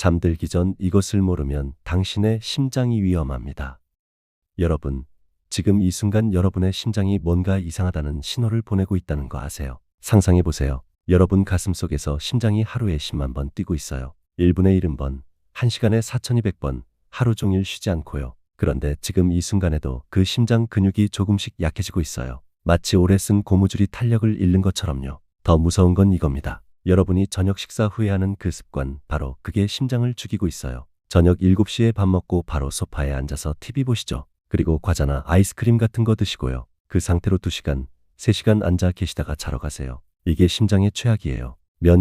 잠들기 전 이것을 모르면 당신의 심장이 위험합니다. 여러분, 지금 이 순간 여러분의 심장이 뭔가 이상하다는 신호를 보내고 있다는 거 아세요? 상상해 보세요. 여러분 가슴 속에서 심장이 하루에 10만 번 뛰고 있어요. 1분에 70번, 1시간에 4200번, 하루 종일 쉬지 않고요. 그런데 지금 이 순간에도 그 심장 근육이 조금씩 약해지고 있어요. 마치 오래 쓴 고무줄이 탄력을 잃는 것처럼요. 더 무서운 건 이겁니다. 여러분이 저녁 식사 후에 하는 그 습관, 바로 그게 심장을 죽이고 있어요. 저녁 7시에 밥 먹고 바로 소파에 앉아서 TV 보시죠. 그리고 과자나 아이스크림 같은 거 드시고요. 그 상태로 2시간, 3시간 앉아 계시다가 자러 가세요. 이게 심장의 최악이에요.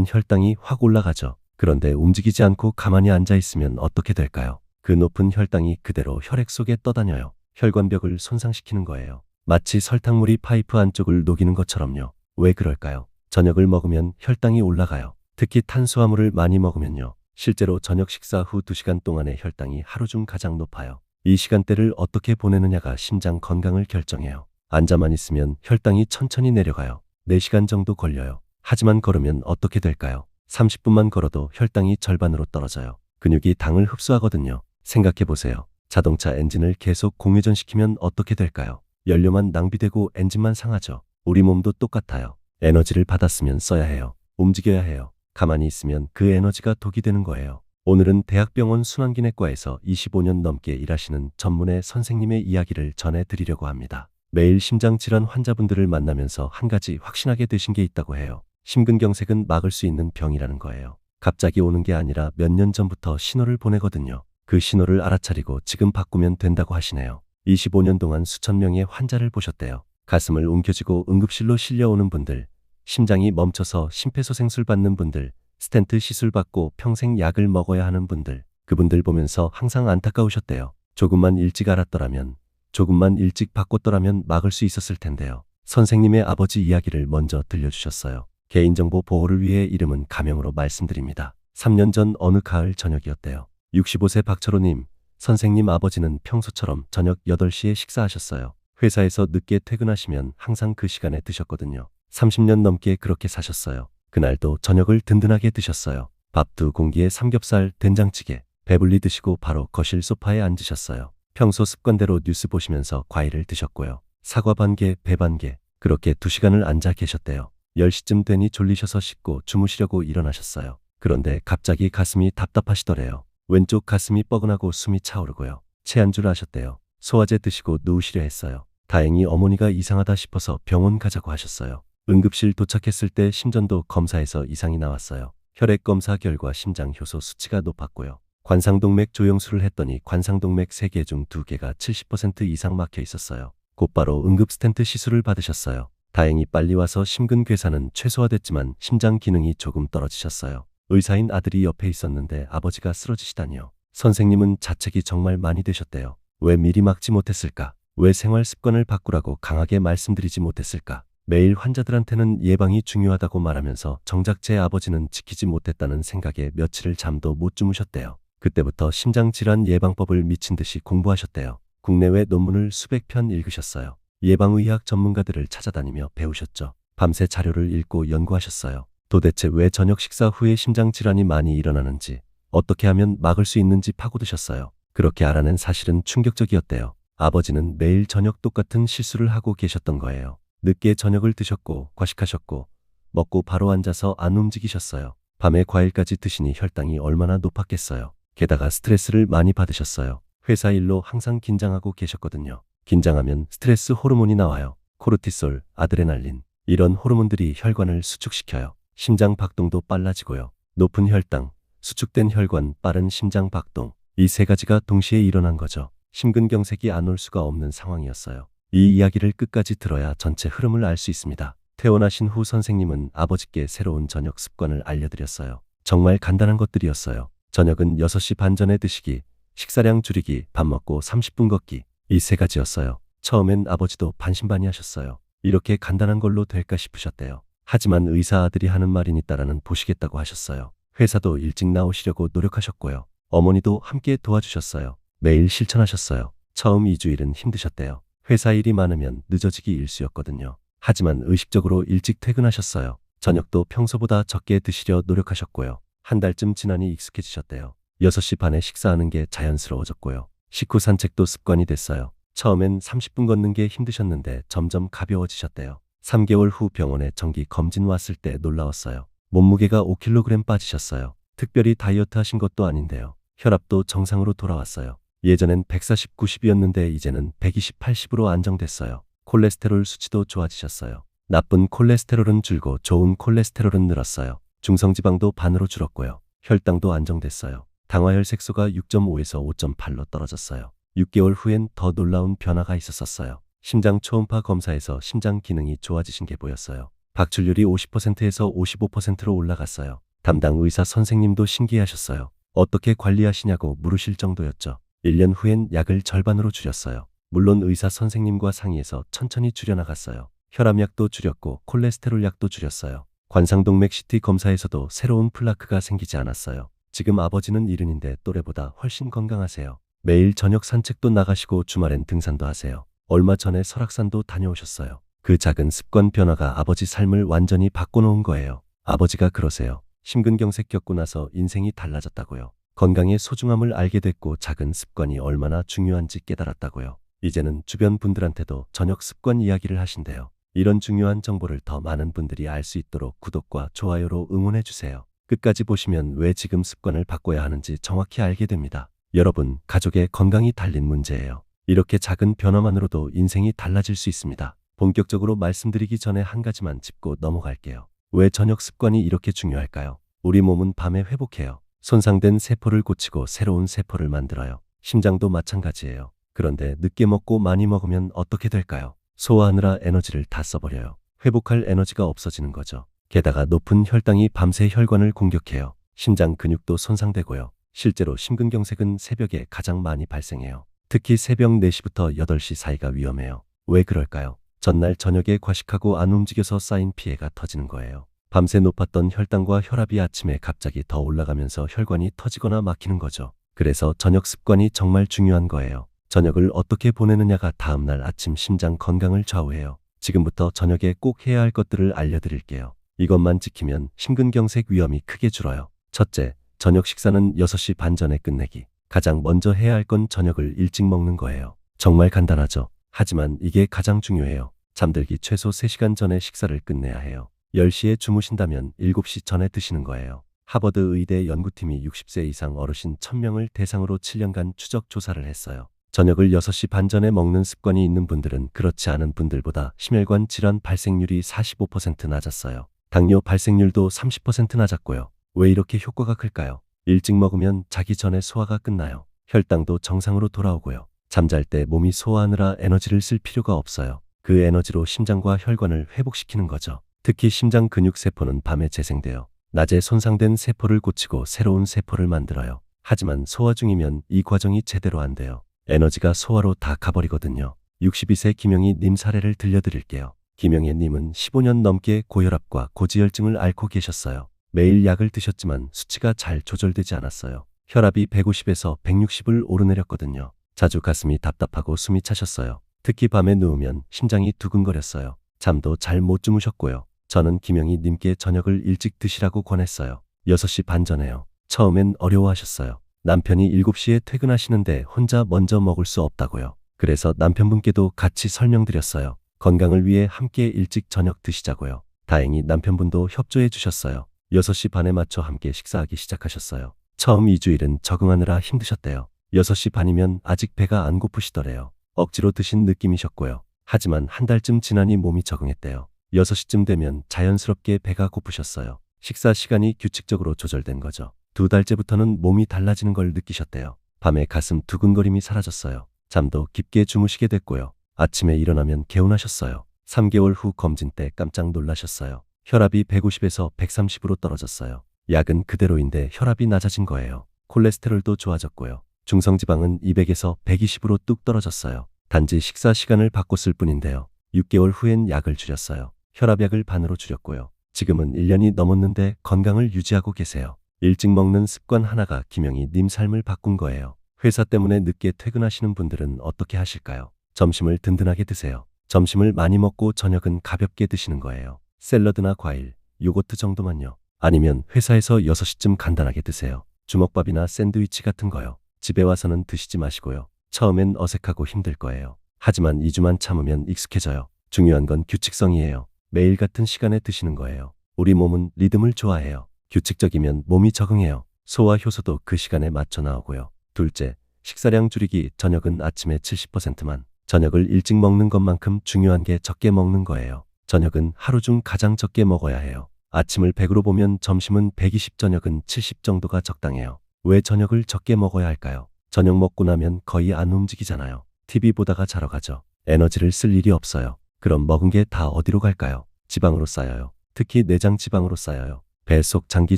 혈당이 확 올라가죠. 그런데 움직이지 않고 가만히 앉아 있으면 어떻게 될까요? 그 높은 혈당이 그대로 혈액 속에 떠다녀요. 혈관벽을 손상시키는 거예요. 마치 설탕물이 파이프 안쪽을 녹이는 것처럼요. 왜 그럴까요? 저녁을 먹으면 혈당이 올라가요. 특히 탄수화물을 많이 먹으면요. 실제로 저녁 식사 후 2시간 동안의 혈당이 하루 중 가장 높아요. 이 시간대를 어떻게 보내느냐가 심장 건강을 결정해요. 앉아만 있으면 혈당이 천천히 내려가요. 4시간 정도 걸려요. 하지만 걸으면 어떻게 될까요? 30분만 걸어도 혈당이 절반으로 떨어져요. 근육이 당을 흡수하거든요. 생각해 보세요. 자동차 엔진을 계속 공회전시키면 어떻게 될까요? 연료만 낭비되고 엔진만 상하죠. 우리 몸도 똑같아요. 에너지를 받았으면 써야 해요. 움직여야 해요. 가만히 있으면 그 에너지가 독이 되는 거예요. 오늘은 대학병원 순환기내과에서 25년 넘게 일하시는 전문의 선생님의 이야기를 전해드리려고 합니다. 매일 심장질환 환자분들을 만나면서 한 가지 확신하게 되신 게 있다고 해요. 심근경색은 막을 수 있는 병이라는 거예요. 갑자기 오는 게 아니라 몇 년 전부터 신호를 보내거든요. 그 신호를 알아차리고 지금 바꾸면 된다고 하시네요. 25년 동안 수천 명의 환자를 보셨대요. 가슴을 움켜쥐고 응급실로 실려오는 분들, 심장이 멈춰서 심폐소생술 받는 분들, 스텐트 시술 받고 평생 약을 먹어야 하는 분들, 그분들 보면서 항상 안타까우셨대요. 조금만 일찍 알았더라면, 조금만 일찍 바꿨더라면 막을 수 있었을 텐데요. 선생님의 아버지 이야기를 먼저 들려주셨어요. 개인정보 보호를 위해 이름은 가명으로 말씀드립니다. 3년 전 어느 가을 저녁이었대요. 65세 박철호님, 선생님 아버지는 평소처럼 저녁 8시에 식사하셨어요. 회사에서 늦게 퇴근하시면 항상 그 시간에 드셨거든요. 30년 넘게 그렇게 사셨어요. 그날도 저녁을 든든하게 드셨어요. 밥 2공기에 삼겹살, 된장찌개, 배불리 드시고 바로 거실 소파에 앉으셨어요. 평소 습관대로 뉴스 보시면서 과일을 드셨고요. 사과 반 개, 배 반 개, 그렇게 2시간을 앉아 계셨대요. 10시쯤 되니 졸리셔서 씻고 주무시려고 일어나셨어요. 그런데 갑자기 가슴이 답답하시더래요. 왼쪽 가슴이 뻐근하고 숨이 차오르고요. 체한 줄 아셨대요. 소화제 드시고 누우시려 했어요. 다행히 어머니가 이상하다 싶어서 병원 가자고 하셨어요. 응급실 도착했을 때 심전도 검사에서 이상이 나왔어요. 혈액 검사 결과 심장 효소 수치가 높았고요. 관상동맥 조영술을 했더니 관상동맥 3개 중 2개가 70% 이상 막혀 있었어요. 곧바로 응급 스텐트 시술을 받으셨어요. 다행히 빨리 와서 심근괴사는 최소화됐지만 심장 기능이 조금 떨어지셨어요. 의사인 아들이 옆에 있었는데 아버지가 쓰러지시다니요. 선생님은 자책이 정말 많이 되셨대요. 왜 미리 막지 못했을까? 왜 생활 습관을 바꾸라고 강하게 말씀드리지 못했을까? 매일 환자들한테는 예방이 중요하다고 말하면서 정작 제 아버지는 지키지 못했다는 생각에 며칠을 잠도 못 주무셨대요. 그때부터 심장질환 예방법을 미친 듯이 공부하셨대요. 국내외 논문을 수백 편 읽으셨어요. 예방의학 전문가들을 찾아다니며 배우셨죠. 밤새 자료를 읽고 연구하셨어요. 도대체 왜 저녁 식사 후에 심장질환이 많이 일어나는지, 어떻게 하면 막을 수 있는지 파고드셨어요. 그렇게 알아낸 사실은 충격적이었대요. 아버지는 매일 저녁 똑같은 실수를 하고 계셨던 거예요. 늦게 저녁을 드셨고 과식하셨고 먹고 바로 앉아서 안 움직이셨어요. 밤에 과일까지 드시니 혈당이 얼마나 높았겠어요. 게다가 스트레스를 많이 받으셨어요. 회사 일로 항상 긴장하고 계셨거든요. 긴장하면 스트레스 호르몬이 나와요. 코르티솔, 아드레날린. 이런 호르몬들이 혈관을 수축시켜요. 심장 박동도 빨라지고요. 높은 혈당, 수축된 혈관, 빠른 심장 박동. 이 3가지가 동시에 일어난 거죠. 심근경색이 안 올 수가 없는 상황이었어요. 이 이야기를 끝까지 들어야 전체 흐름을 알 수 있습니다. 퇴원하신 후 선생님은 아버지께 새로운 저녁 습관을 알려드렸어요. 정말 간단한 것들이었어요. 저녁은 6시 반 전에 드시기, 식사량 줄이기, 밥 먹고 30분 걷기. 이 3가지였어요. 처음엔 아버지도 반신반의하셨어요. 이렇게 간단한 걸로 될까 싶으셨대요. 하지만 의사 아들이 하는 말이니 따라는 보시겠다고 하셨어요. 회사도 일찍 나오시려고 노력하셨고요. 어머니도 함께 도와주셨어요. 매일 실천하셨어요. 처음 2주일은 힘드셨대요. 회사 일이 많으면 늦어지기 일쑤였거든요. 하지만 의식적으로 일찍 퇴근하셨어요. 저녁도 평소보다 적게 드시려 노력하셨고요. 한 달쯤 지나니 익숙해지셨대요. 6시 반에 식사하는 게 자연스러워졌고요. 식후 산책도 습관이 됐어요. 처음엔 30분 걷는 게 힘드셨는데 점점 가벼워지셨대요. 3개월 후 병원에 정기 검진 왔을 때 놀라웠어요. 몸무게가 5kg 빠지셨어요. 특별히 다이어트 하신 것도 아닌데요. 혈압도 정상으로 돌아왔어요. 예전엔 140, 90이었는데 이제는 120, 80으로 안정됐어요. 콜레스테롤 수치도 좋아지셨어요. 나쁜 콜레스테롤은 줄고 좋은 콜레스테롤은 늘었어요. 중성지방도 반으로 줄었고요. 혈당도 안정됐어요. 당화혈색소가 6.5에서 5.8로 떨어졌어요. 6개월 후엔 더 놀라운 변화가 있었어요. 심장 초음파 검사에서 심장 기능이 좋아지신 게 보였어요. 박출률이 50%에서 55%로 올라갔어요. 담당 의사 선생님도 신기해하셨어요. 어떻게 관리하시냐고 물으실 정도였죠. 1년 후엔 약을 절반으로 줄였어요. 물론 의사 선생님과 상의해서 천천히 줄여나갔어요. 혈압약도 줄였고 콜레스테롤 약도 줄였어요. 관상동맥 CT 검사에서도 새로운 플라크가 생기지 않았어요. 지금 아버지는 70인데 또래보다 훨씬 건강하세요. 매일 저녁 산책도 나가시고 주말엔 등산도 하세요. 얼마 전에 설악산도 다녀오셨어요. 그 작은 습관 변화가 아버지 삶을 완전히 바꿔놓은 거예요. 아버지가 그러세요. 심근경색 겪고 나서 인생이 달라졌다고요. 건강의 소중함을 알게 됐고 작은 습관이 얼마나 중요한지 깨달았다고요. 이제는 주변 분들한테도 저녁 습관 이야기를 하신대요. 이런 중요한 정보를 더 많은 분들이 알 수 있도록 구독과 좋아요로 응원해 주세요. 끝까지 보시면 왜 지금 습관을 바꿔야 하는지 정확히 알게 됩니다. 여러분, 가족의 건강이 달린 문제예요. 이렇게 작은 변화만으로도 인생이 달라질 수 있습니다. 본격적으로 말씀드리기 전에 한 가지만 짚고 넘어갈게요. 왜 저녁 습관이 이렇게 중요할까요? 우리 몸은 밤에 회복해요. 손상된 세포를 고치고 새로운 세포를 만들어요. 심장도 마찬가지예요. 그런데 늦게 먹고 많이 먹으면 어떻게 될까요? 소화하느라 에너지를 다 써버려요. 회복할 에너지가 없어지는 거죠. 게다가 높은 혈당이 밤새 혈관을 공격해요. 심장 근육도 손상되고요. 실제로 심근경색은 새벽에 가장 많이 발생해요. 특히 새벽 4시부터 8시 사이가 위험해요. 왜 그럴까요? 전날 저녁에 과식하고 안 움직여서 쌓인 피해가 터지는 거예요. 밤새 높았던 혈당과 혈압이 아침에 갑자기 더 올라가면서 혈관이 터지거나 막히는 거죠. 그래서 저녁 습관이 정말 중요한 거예요. 저녁을 어떻게 보내느냐가 다음날 아침 심장 건강을 좌우해요. 지금부터 저녁에 꼭 해야 할 것들을 알려드릴게요. 이것만 지키면 심근경색 위험이 크게 줄어요. 첫째, 저녁 식사는 6시 반 전에 끝내기. 가장 먼저 해야 할 건 저녁을 일찍 먹는 거예요. 정말 간단하죠. 하지만 이게 가장 중요해요. 잠들기 최소 3시간 전에 식사를 끝내야 해요. 10시에 주무신다면 7시 전에 드시는 거예요. 하버드 의대 연구팀이 60세 이상 어르신 1000명을 대상으로 7년간 추적 조사를 했어요. 저녁을 6시 반 전에 먹는 습관이 있는 분들은 그렇지 않은 분들보다 심혈관 질환 발생률이 45% 낮았어요. 당뇨 발생률도 30% 낮았고요. 왜 이렇게 효과가 클까요? 일찍 먹으면 자기 전에 소화가 끝나요. 혈당도 정상으로 돌아오고요. 잠잘 때 몸이 소화하느라 에너지를 쓸 필요가 없어요. 그 에너지로 심장과 혈관을 회복시키는 거죠. 특히 심장 근육 세포는 밤에 재생돼요. 낮에 손상된 세포를 고치고 새로운 세포를 만들어요. 하지만 소화 중이면 이 과정이 제대로 안 돼요. 에너지가 소화로 다 가버리거든요. 62세 김영희 님 사례를 들려드릴게요. 김영희 님은 15년 넘게 고혈압과 고지혈증을 앓고 계셨어요. 매일 약을 드셨지만 수치가 잘 조절되지 않았어요. 혈압이 150에서 160을 오르내렸거든요. 자주 가슴이 답답하고 숨이 차셨어요. 특히 밤에 누우면 심장이 두근거렸어요. 잠도 잘 못 주무셨고요. 저는 김영희 님께 저녁을 일찍 드시라고 권했어요. 6시 반 전에요. 처음엔 어려워하셨어요. 남편이 7시에 퇴근하시는데 혼자 먼저 먹을 수 없다고요. 그래서 남편분께도 같이 설명드렸어요. 건강을 위해 함께 일찍 저녁 드시자고요. 다행히 남편분도 협조해 주셨어요. 6시 반에 맞춰 함께 식사하기 시작하셨어요. 처음 2주일은 적응하느라 힘드셨대요. 6시 반이면 아직 배가 안 고프시더래요. 억지로 드신 느낌이셨고요. 하지만 한 달쯤 지나니 몸이 적응했대요. 6시쯤 되면 자연스럽게 배가 고프셨어요. 식사 시간이 규칙적으로 조절된 거죠. 2달째부터는 몸이 달라지는 걸 느끼셨대요. 밤에 가슴 두근거림이 사라졌어요. 잠도 깊게 주무시게 됐고요. 아침에 일어나면 개운하셨어요. 3개월 후 검진 때 깜짝 놀라셨어요. 혈압이 150에서 130으로 떨어졌어요. 약은 그대로인데 혈압이 낮아진 거예요. 콜레스테롤도 좋아졌고요. 중성지방은 200에서 120으로 뚝 떨어졌어요. 단지 식사 시간을 바꿨을 뿐인데요. 6개월 후엔 약을 줄였어요. 혈압약을 반으로 줄였고요. 지금은 1년이 넘었는데 건강을 유지하고 계세요. 일찍 먹는 습관 하나가 김영희 님 삶을 바꾼 거예요. 회사 때문에 늦게 퇴근하시는 분들은 어떻게 하실까요? 점심을 든든하게 드세요. 점심을 많이 먹고 저녁은 가볍게 드시는 거예요. 샐러드나 과일, 요거트 정도만요. 아니면 회사에서 6시쯤 간단하게 드세요. 주먹밥이나 샌드위치 같은 거요. 집에 와서는 드시지 마시고요. 처음엔 어색하고 힘들 거예요. 하지만 2주만 참으면 익숙해져요. 중요한 건 규칙성이에요. 매일 같은 시간에 드시는 거예요. 우리 몸은 리듬을 좋아해요. 규칙적이면 몸이 적응해요. 소화 효소도 그 시간에 맞춰 나오고요. 둘째, 식사량 줄이기. 저녁은 아침에 70%만. 저녁을 일찍 먹는 것만큼 중요한 게 적게 먹는 거예요. 저녁은 하루 중 가장 적게 먹어야 해요. 아침을 100으로 보면 점심은 120, 저녁은 70 정도가 적당해요. 왜 저녁을 적게 먹어야 할까요? 저녁 먹고 나면 거의 안 움직이잖아요. TV 보다가 자러 가죠. 에너지를 쓸 일이 없어요. 그럼 먹은 게 다 어디로 갈까요? 지방으로 쌓여요. 특히 내장 지방으로 쌓여요. 배 속 장기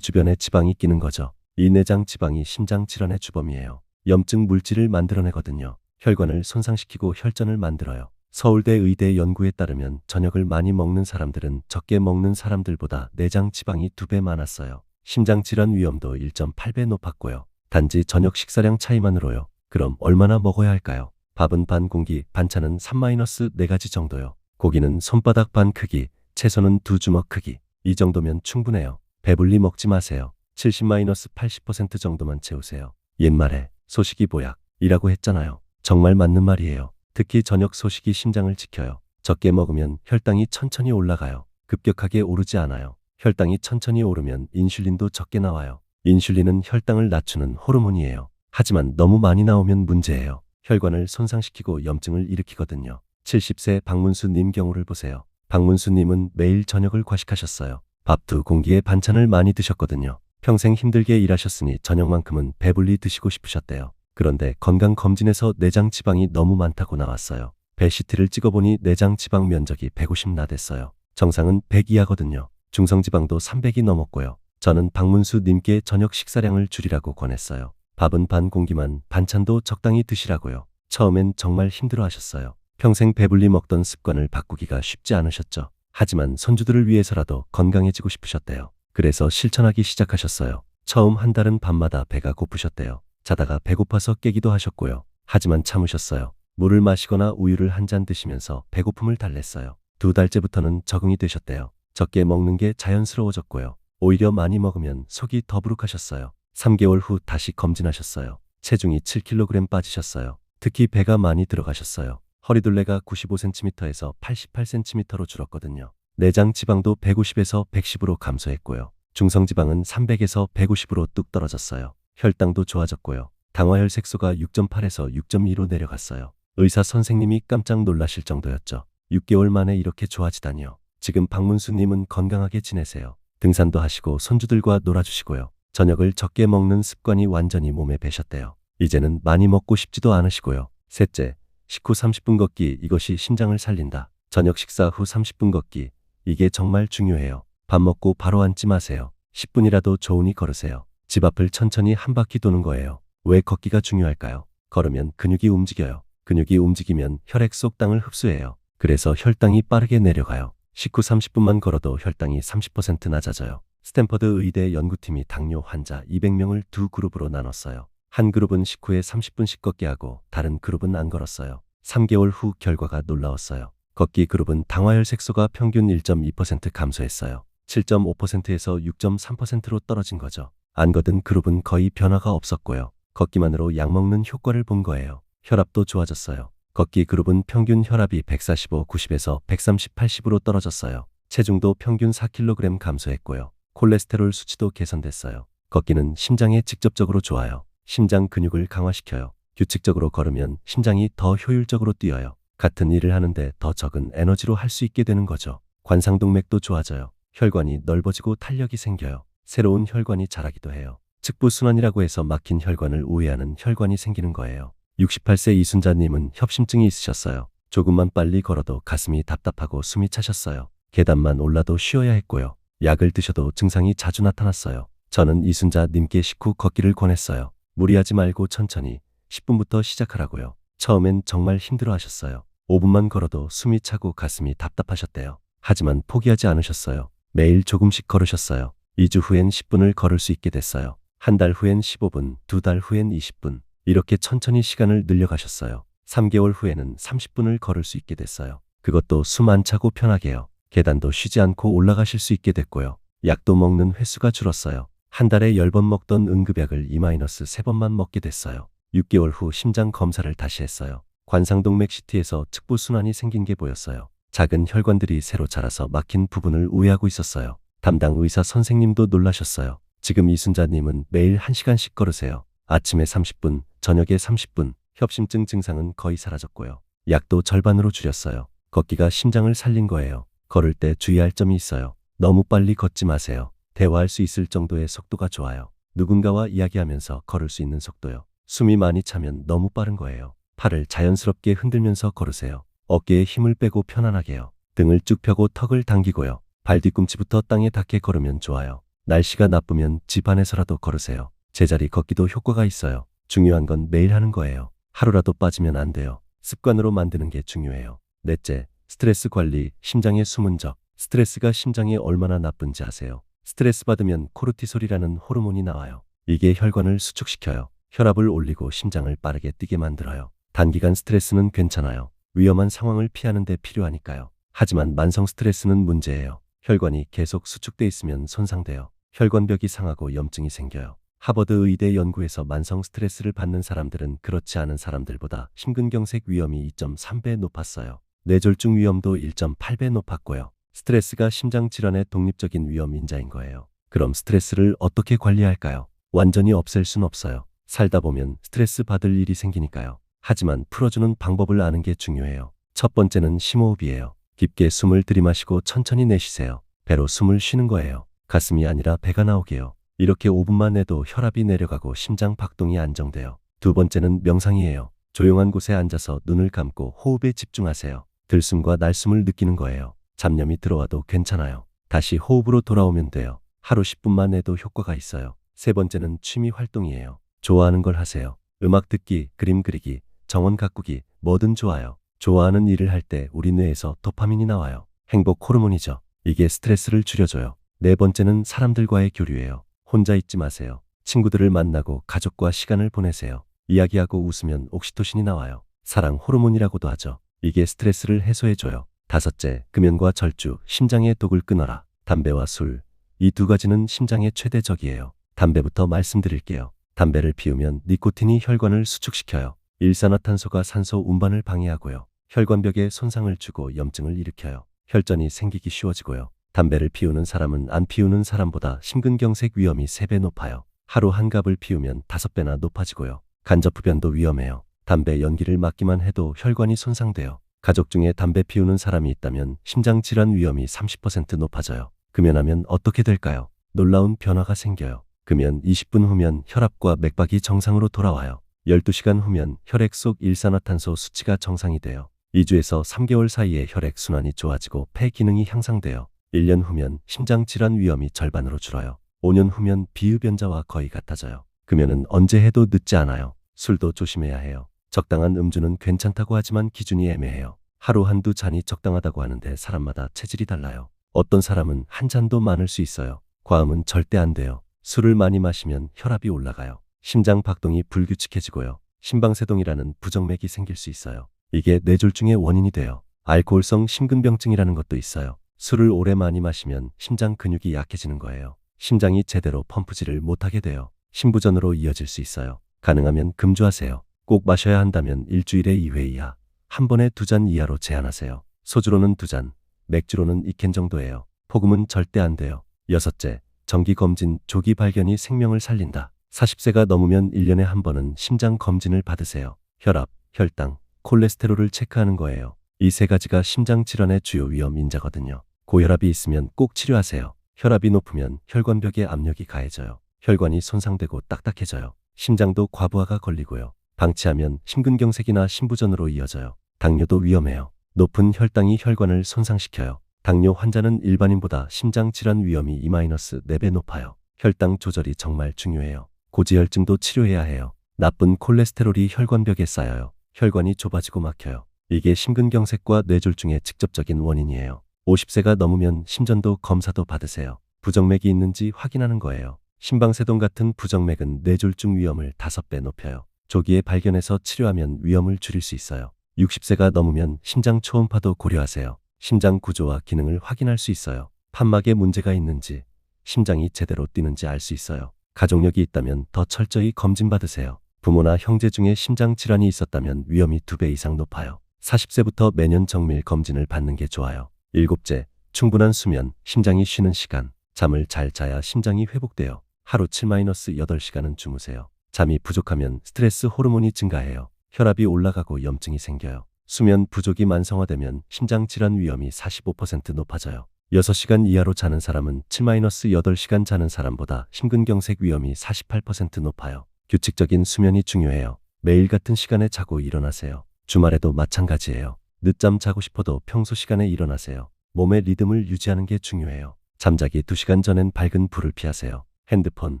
주변에 지방이 끼는 거죠. 이 내장 지방이 심장 질환의 주범이에요. 염증 물질을 만들어내거든요. 혈관을 손상시키고 혈전을 만들어요. 서울대 의대 연구에 따르면 저녁을 많이 먹는 사람들은 적게 먹는 사람들보다 내장 지방이 2배 많았어요. 심장 질환 위험도 1.8배 높았고요. 단지 저녁 식사량 차이만으로요. 그럼 얼마나 먹어야 할까요? 밥은 반 공기, 반찬은 3-4가지 정도요. 고기는 손바닥 반 크기, 채소는 2주먹 크기. 이 정도면 충분해요. 배불리 먹지 마세요. 70-80% 정도만 채우세요. 옛말에 소식이 보약이라고 했잖아요. 정말 맞는 말이에요. 특히 저녁 소식이 심장을 지켜요. 적게 먹으면 혈당이 천천히 올라가요. 급격하게 오르지 않아요. 혈당이 천천히 오르면 인슐린도 적게 나와요. 인슐린은 혈당을 낮추는 호르몬이에요. 하지만 너무 많이 나오면 문제예요. 혈관을 손상시키고 염증을 일으키거든요. 70세 박문수님 경우를 보세요. 박문수님은 매일 저녁을 과식하셨어요. 밥 2공기에 반찬을 많이 드셨거든요. 평생 힘들게 일하셨으니 저녁만큼은 배불리 드시고 싶으셨대요. 그런데 건강검진에서 내장 지방이 너무 많다고 나왔어요. 배 CT를 찍어보니 내장 지방 면적이 150 나댔어요. 정상은 100 이하거든요. 중성지방도 300이 넘었고요. 저는 박문수님께 저녁 식사량을 줄이라고 권했어요. 밥은 반 공기만, 반찬도 적당히 드시라고요. 처음엔 정말 힘들어하셨어요. 평생 배불리 먹던 습관을 바꾸기가 쉽지 않으셨죠. 하지만 손주들을 위해서라도 건강해지고 싶으셨대요. 그래서 실천하기 시작하셨어요. 처음 한 달은 밤마다 배가 고프셨대요. 자다가 배고파서 깨기도 하셨고요. 하지만 참으셨어요. 물을 마시거나 우유를 한 잔 드시면서 배고픔을 달랬어요. 2달째부터는 적응이 되셨대요. 적게 먹는 게 자연스러워졌고요. 오히려 많이 먹으면 속이 더부룩하셨어요. 3개월 후 다시 검진하셨어요. 체중이 7kg 빠지셨어요. 특히 배가 많이 들어가셨어요. 허리둘레가 95cm에서 88cm로 줄었거든요. 내장 지방도 150에서 110으로 감소했고요. 중성지방은 300에서 150으로 뚝 떨어졌어요. 혈당도 좋아졌고요. 당화혈색소가 6.8에서 6.2로 내려갔어요. 의사 선생님이 깜짝 놀라실 정도였죠. 6개월 만에 이렇게 좋아지다니요. 지금 박문수님은 건강하게 지내세요. 등산도 하시고 손주들과 놀아주시고요. 저녁을 적게 먹는 습관이 완전히 몸에 배셨대요. 이제는 많이 먹고 싶지도 않으시고요. 셋째, 식후 30분 걷기. 이것이 심장을 살린다. 저녁 식사 후 30분 걷기. 이게 정말 중요해요. 밥 먹고 바로 앉지 마세요. 10분이라도 좋으니 걸으세요. 집 앞을 천천히 한 바퀴 도는 거예요. 왜 걷기가 중요할까요? 걸으면 근육이 움직여요. 근육이 움직이면 혈액 속 당을 흡수해요. 그래서 혈당이 빠르게 내려가요. 식후 30분만 걸어도 혈당이 30% 낮아져요. 스탠퍼드 의대 연구팀이 당뇨 환자 200명을 두 그룹으로 나눴어요. 한 그룹은 식후에 30분씩 걷기 하고 다른 그룹은 안 걸었어요. 3개월 후 결과가 놀라웠어요. 걷기 그룹은 당화혈색소가 평균 1.2% 감소했어요. 7.5%에서 6.3%로 떨어진 거죠. 안 걷은 그룹은 거의 변화가 없었고요. 걷기만으로 약 먹는 효과를 본 거예요. 혈압도 좋아졌어요. 걷기 그룹은 평균 혈압이 145, 90에서 130, 80으로 떨어졌어요. 체중도 평균 4kg 감소했고요. 콜레스테롤 수치도 개선됐어요. 걷기는 심장에 직접적으로 좋아요. 심장 근육을 강화시켜요. 규칙적으로 걸으면 심장이 더 효율적으로 뛰어요. 같은 일을 하는데 더 적은 에너지로 할 수 있게 되는 거죠. 관상동맥도 좋아져요. 혈관이 넓어지고 탄력이 생겨요. 새로운 혈관이 자라기도 해요. 측부순환이라고 해서 막힌 혈관을 우회하는 혈관이 생기는 거예요. 68세 이순자님은 협심증이 있으셨어요. 조금만 빨리 걸어도 가슴이 답답하고 숨이 차셨어요. 계단만 올라도 쉬어야 했고요. 약을 드셔도 증상이 자주 나타났어요. 저는 이순자님께 식후 걷기를 권했어요. 무리하지 말고 천천히 10분부터 시작하라고요. 처음엔 정말 힘들어 하셨어요. 5분만 걸어도 숨이 차고 가슴이 답답하셨대요. 하지만 포기하지 않으셨어요. 매일 조금씩 걸으셨어요. 2주 후엔 10분을 걸을 수 있게 됐어요. 한 달 후엔 15분, 2달 후엔 20분. 이렇게 천천히 시간을 늘려가셨어요. 3개월 후에는 30분을 걸을 수 있게 됐어요. 그것도 숨 안 차고 편하게요. 계단도 쉬지 않고 올라가실 수 있게 됐고요. 약도 먹는 횟수가 줄었어요. 한 달에 10번 먹던 응급약을 E-3번만 먹게 됐어요. 6개월 후 심장 검사를 다시 했어요. 관상동맥 CT에서 측부순환이 생긴 게 보였어요. 작은 혈관들이 새로 자라서 막힌 부분을 우회하고 있었어요. 담당 의사 선생님도 놀라셨어요. 지금 이순자님은 매일 1시간씩 걸으세요. 아침에 30분, 저녁에 30분. 협심증 증상은 거의 사라졌고요. 약도 절반으로 줄였어요. 걷기가 심장을 살린 거예요. 걸을 때 주의할 점이 있어요. 너무 빨리 걷지 마세요. 대화할 수 있을 정도의 속도가 좋아요. 누군가와 이야기하면서 걸을 수 있는 속도요. 숨이 많이 차면 너무 빠른 거예요. 팔을 자연스럽게 흔들면서 걸으세요. 어깨에 힘을 빼고 편안하게요. 등을 쭉 펴고 턱을 당기고요. 발 뒤꿈치부터 땅에 닿게 걸으면 좋아요. 날씨가 나쁘면 집 안에서라도 걸으세요. 제자리 걷기도 효과가 있어요. 중요한 건 매일 하는 거예요. 하루라도 빠지면 안 돼요. 습관으로 만드는 게 중요해요. 넷째, 스트레스 관리, 심장의 숨은 적. 스트레스가 심장에 얼마나 나쁜지 아세요? 스트레스 받으면 코르티솔이라는 호르몬이 나와요. 이게 혈관을 수축시켜요. 혈압을 올리고 심장을 빠르게 뛰게 만들어요. 단기간 스트레스는 괜찮아요. 위험한 상황을 피하는 데 필요하니까요. 하지만 만성 스트레스는 문제예요. 혈관이 계속 수축돼 있으면 손상돼요. 혈관벽이 상하고 염증이 생겨요. 하버드 의대 연구에서 만성 스트레스를 받는 사람들은 그렇지 않은 사람들보다 심근경색 위험이 2.3배 높았어요. 뇌졸중 위험도 1.8배 높았고요. 스트레스가 심장 질환의 독립적인 위험 인자인 거예요. 그럼 스트레스를 어떻게 관리할까요? 완전히 없앨 순 없어요. 살다 보면 스트레스 받을 일이 생기니까요. 하지만 풀어주는 방법을 아는 게 중요해요. 첫 번째는 심호흡이에요. 깊게 숨을 들이마시고 천천히 내쉬세요. 배로 숨을 쉬는 거예요. 가슴이 아니라 배가 나오게요. 이렇게 5분만 해도 혈압이 내려가고 심장 박동이 안정돼요. 두 번째는 명상이에요. 조용한 곳에 앉아서 눈을 감고 호흡에 집중하세요. 들숨과 날숨을 느끼는 거예요. 잡념이 들어와도 괜찮아요. 다시 호흡으로 돌아오면 돼요. 하루 10분만 해도 효과가 있어요. 세 번째는 취미 활동이에요. 좋아하는 걸 하세요. 음악 듣기, 그림 그리기, 정원 가꾸기, 뭐든 좋아요. 좋아하는 일을 할 때 우리 뇌에서 도파민이 나와요. 행복 호르몬이죠. 이게 스트레스를 줄여줘요. 네 번째는 사람들과의 교류예요. 혼자 있지 마세요. 친구들을 만나고 가족과 시간을 보내세요. 이야기하고 웃으면 옥시토신이 나와요. 사랑 호르몬이라고도 하죠. 이게 스트레스를 해소해줘요. 다섯째, 금연과 절주, 심장의 독을 끊어라. 담배와 술. 이 두 가지는 심장의 최대 적이에요. 담배부터 말씀드릴게요. 담배를 피우면 니코틴이 혈관을 수축시켜요. 일산화탄소가 산소 운반을 방해하고요. 혈관벽에 손상을 주고 염증을 일으켜요. 혈전이 생기기 쉬워지고요. 담배를 피우는 사람은 안 피우는 사람보다 심근경색 위험이 3배 높아요. 하루 한 갑을 피우면 5배나 높아지고요. 간접흡연도 위험해요. 담배 연기를 맡기만 해도 혈관이 손상돼요. 가족 중에 담배 피우는 사람이 있다면 심장질환 위험이 30% 높아져요. 금연하면 어떻게 될까요? 놀라운 변화가 생겨요. 금연 20분 후면 혈압과 맥박이 정상으로 돌아와요. 12시간 후면 혈액 속 일산화탄소 수치가 정상이 돼요. 2주에서 3개월 사이에 혈액 순환이 좋아지고 폐 기능이 향상돼요. 1년 후면 심장질환 위험이 절반으로 줄어요. 5년 후면 비흡연자와 거의 같아져요. 금연은 언제 해도 늦지 않아요. 술도 조심해야 해요. 적당한 음주는 괜찮다고 하지만 기준이 애매해요. 하루 한두 잔이 적당하다고 하는데 사람마다 체질이 달라요. 어떤 사람은 한 잔도 많을 수 있어요. 과음은 절대 안 돼요. 술을 많이 마시면 혈압이 올라가요. 심장 박동이 불규칙해지고요. 심방세동이라는 부정맥이 생길 수 있어요. 이게 뇌졸중의 원인이 돼요. 알코올성 심근병증이라는 것도 있어요. 술을 오래 많이 마시면 심장 근육이 약해지는 거예요. 심장이 제대로 펌프질을 못하게 돼요. 심부전으로 이어질 수 있어요. 가능하면 금주하세요. 꼭 마셔야 한다면 일주일에 2회 이하, 한 번에 2잔 이하로 제한하세요. 소주로는 2잔, 맥주로는 2캔 정도예요. 폭음은 절대 안 돼요. 여섯째, 정기검진, 조기 발견이 생명을 살린다. 40세가 넘으면 1년에 한 번은 심장 검진을 받으세요. 혈압, 혈당, 콜레스테롤을 체크하는 거예요. 이 세 가지가 심장 질환의 주요 위험 인자거든요. 고혈압이 있으면 꼭 치료하세요. 혈압이 높으면 혈관벽에 압력이 가해져요. 혈관이 손상되고 딱딱해져요. 심장도 과부하가 걸리고요. 방치하면 심근경색이나 심부전으로 이어져요. 당뇨도 위험해요. 높은 혈당이 혈관을 손상시켜요. 당뇨 환자는 일반인보다 심장 질환 위험이 E-4배 높아요. 혈당 조절이 정말 중요해요. 고지혈증도 치료해야 해요. 나쁜 콜레스테롤이 혈관벽에 쌓여요. 혈관이 좁아지고 막혀요. 이게 심근경색과 뇌졸중의 직접적인 원인이에요. 50세가 넘으면 심전도 검사도 받으세요. 부정맥이 있는지 확인하는 거예요. 심방세동 같은 부정맥은 뇌졸중 위험을 5배 높여요. 조기에 발견해서 치료하면 위험을 줄일 수 있어요. 60세가 넘으면 심장 초음파도 고려하세요. 심장 구조와 기능을 확인할 수 있어요. 판막에 문제가 있는지, 심장이 제대로 뛰는지 알 수 있어요. 가족력이 있다면 더 철저히 검진받으세요. 부모나 형제 중에 심장 질환이 있었다면 위험이 2배 이상 높아요. 40세부터 매년 정밀 검진을 받는 게 좋아요. 일곱째, 충분한 수면, 심장이 쉬는 시간. 잠을 잘 자야 심장이 회복돼요. 하루 7-8시간은 주무세요. 잠이 부족하면 스트레스 호르몬이 증가해요. 혈압이 올라가고 염증이 생겨요. 수면 부족이 만성화되면 심장 질환 위험이 45% 높아져요. 6시간 이하로 자는 사람은 7-8시간 자는 사람보다 심근경색 위험이 48% 높아요. 규칙적인 수면이 중요해요. 매일 같은 시간에 자고 일어나세요. 주말에도 마찬가지예요. 늦잠 자고 싶어도 평소 시간에 일어나세요. 몸의 리듬을 유지하는 게 중요해요. 잠자기 2시간 전엔 밝은 불을 피하세요. 핸드폰,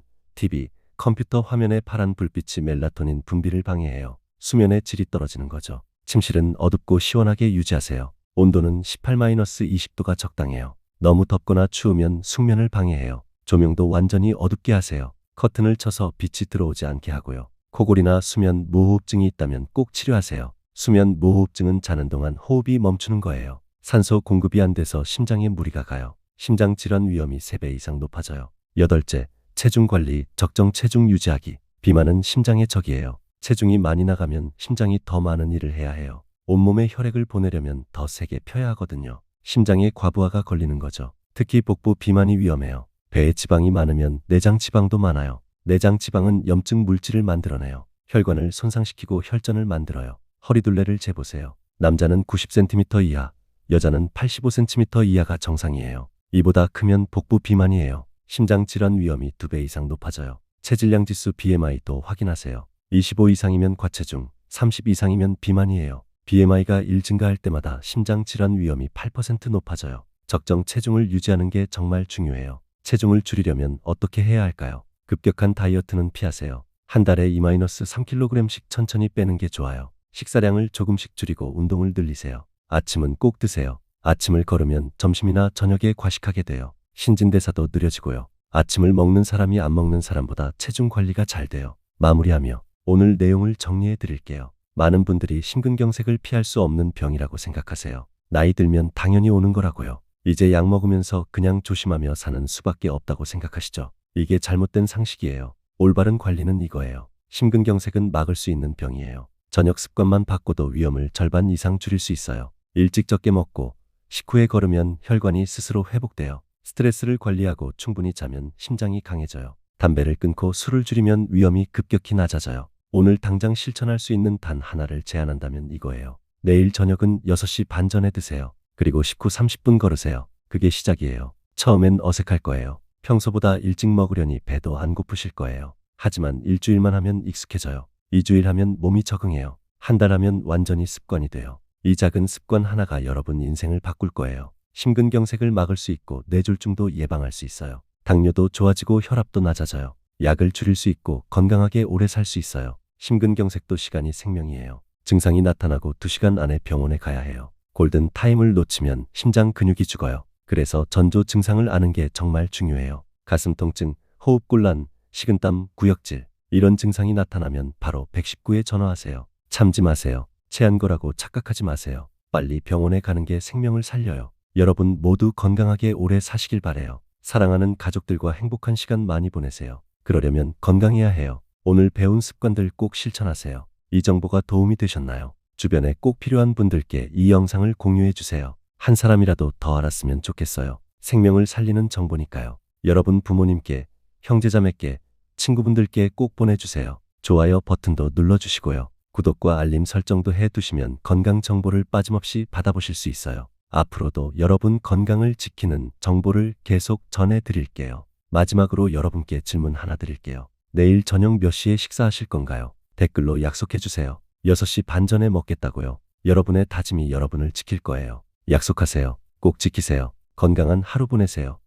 TV, 컴퓨터 화면의 파란 불빛이 멜라토닌 분비를 방해해요. 수면의 질이 떨어지는 거죠. 침실은 어둡고 시원하게 유지하세요. 온도는 18-20도가 적당해요. 너무 덥거나 추우면 숙면을 방해해요. 조명도 완전히 어둡게 하세요. 커튼을 쳐서 빛이 들어오지 않게 하고요. 코골이나 수면 무호흡증이 있다면 꼭 치료하세요. 수면 무호흡증은 자는 동안 호흡이 멈추는 거예요. 산소 공급이 안 돼서 심장에 무리가 가요. 심장 질환 위험이 3배 이상 높아져요. 여덟째, 체중 관리, 적정 체중 유지하기. 비만은 심장의 적이에요. 체중이 많이 나가면 심장이 더 많은 일을 해야 해요. 온몸에 혈액을 보내려면 더 세게 펴야 하거든요. 심장에 과부하가 걸리는 거죠. 특히 복부 비만이 위험해요. 배에 지방이 많으면 내장 지방도 많아요. 내장 지방은 염증 물질을 만들어내요. 혈관을 손상시키고 혈전을 만들어요. 허리둘레를 재보세요. 남자는 90cm 이하, 여자는 85cm 이하가 정상이에요. 이보다 크면 복부 비만이에요. 심장 질환 위험이 2배 이상 높아져요. 체질량 지수 BMI도 확인하세요. 25 이상이면 과체중, 30 이상이면 비만이에요. BMI가 1 증가할 때마다 심장 질환 위험이 8% 높아져요. 적정 체중을 유지하는 게 정말 중요해요. 체중을 줄이려면 어떻게 해야 할까요? 급격한 다이어트는 피하세요. 한 달에 2-3kg씩 천천히 빼는 게 좋아요. 식사량을 조금씩 줄이고 운동을 늘리세요. 아침은 꼭 드세요. 아침을 거르면 점심이나 저녁에 과식하게 돼요. 신진대사도 느려지고요. 아침을 먹는 사람이 안 먹는 사람보다 체중 관리가 잘 돼요. 마무리하며 오늘 내용을 정리해 드릴게요. 많은 분들이 심근경색을 피할 수 없는 병이라고 생각하세요. 나이 들면 당연히 오는 거라고요. 이제 약 먹으면서 그냥 조심하며 사는 수밖에 없다고 생각하시죠? 이게 잘못된 상식이에요. 올바른 관리는 이거예요. 심근경색은 막을 수 있는 병이에요. 저녁 습관만 바꿔도 위험을 절반 이상 줄일 수 있어요. 일찍 적게 먹고 식후에 걸으면 혈관이 스스로 회복돼요. 스트레스를 관리하고 충분히 자면 심장이 강해져요. 담배를 끊고 술을 줄이면 위험이 급격히 낮아져요. 오늘 당장 실천할 수 있는 단 하나를 제안한다면 이거예요. 내일 저녁은 6시 반 전에 드세요. 그리고 식후 30분 걸으세요. 그게 시작이에요. 처음엔 어색할 거예요. 평소보다 일찍 먹으려니 배도 안 고프실 거예요. 하지만 일주일만 하면 익숙해져요. 2주일 하면 몸이 적응해요. 한 달 하면 완전히 습관이 돼요. 이 작은 습관 하나가 여러분 인생을 바꿀 거예요. 심근경색을 막을 수 있고 뇌졸중도 예방할 수 있어요. 당뇨도 좋아지고 혈압도 낮아져요. 약을 줄일 수 있고 건강하게 오래 살 수 있어요. 심근경색도 시간이 생명이에요. 증상이 나타나고 2시간 안에 병원에 가야 해요. 골든 타임을 놓치면 심장 근육이 죽어요. 그래서 전조 증상을 아는 게 정말 중요해요. 가슴 통증, 호흡곤란, 식은땀, 구역질 이런 증상이 나타나면 바로 119에 전화하세요. 참지 마세요. 체한 거라고 착각하지 마세요. 빨리 병원에 가는 게 생명을 살려요. 여러분 모두 건강하게 오래 사시길 바래요. 사랑하는 가족들과 행복한 시간 많이 보내세요. 그러려면 건강해야 해요. 오늘 배운 습관들 꼭 실천하세요. 이 정보가 도움이 되셨나요? 주변에 꼭 필요한 분들께 이 영상을 공유해 주세요. 한 사람이라도 더 알았으면 좋겠어요. 생명을 살리는 정보니까요. 여러분 부모님께, 형제자매께, 친구분들께 꼭 보내주세요. 좋아요 버튼도 눌러주시고요. 구독과 알림 설정도 해두시면 건강 정보를 빠짐없이 받아보실 수 있어요. 앞으로도 여러분 건강을 지키는 정보를 계속 전해드릴게요. 마지막으로 여러분께 질문 하나 드릴게요. 내일 저녁 몇 시에 식사하실 건가요? 댓글로 약속해주세요. 6시 반 전에 먹겠다고요. 여러분의 다짐이 여러분을 지킬 거예요. 약속하세요. 꼭 지키세요. 건강한 하루 보내세요.